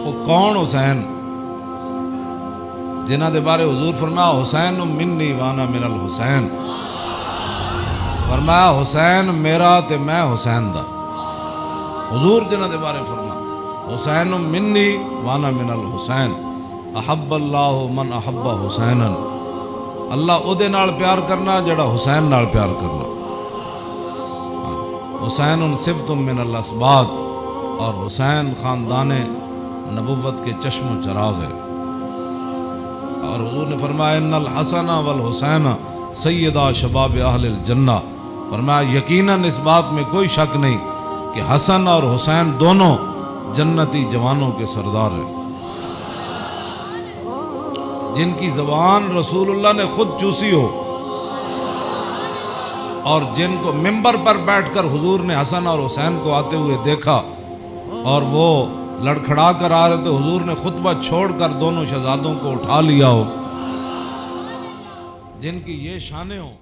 وہ کون حسین جنہ دے بارے حضور فرمایا حسین منی وانا من الحسین، فرمایا حسین میرا تے میں حسین دا، حضور جنہ دے بارے فرمایا حسین منی وانا من الحسین، احب اللہ من احب حسینا، اللہ او دے نال پیار کرنا جڑا حسین نال پیار کرنا۔ حسین سبت من الاسباط، اور حسین خاندان نبوت کے چشم و چراغ ہے۔ اور حضور نے فرمایا ان الحسن والحسین سیدا شباب اہل الجنہ، فرمایا یقیناً اس بات میں کوئی شک نہیں کہ حسن اور حسین دونوں جنتی جوانوں کے سردار ہیں، جن کی زبان رسول اللہ نے خود چوسی ہو، اور جن کو ممبر پر بیٹھ کر حضور نے حسن اور حسین کو آتے ہوئے دیکھا اور وہ لڑکھڑا کر آ رہے تو حضور نے خطبہ چھوڑ کر دونوں شہزادوں کو اٹھا لیا ہو، جن کی یہ شانیں ہوں۔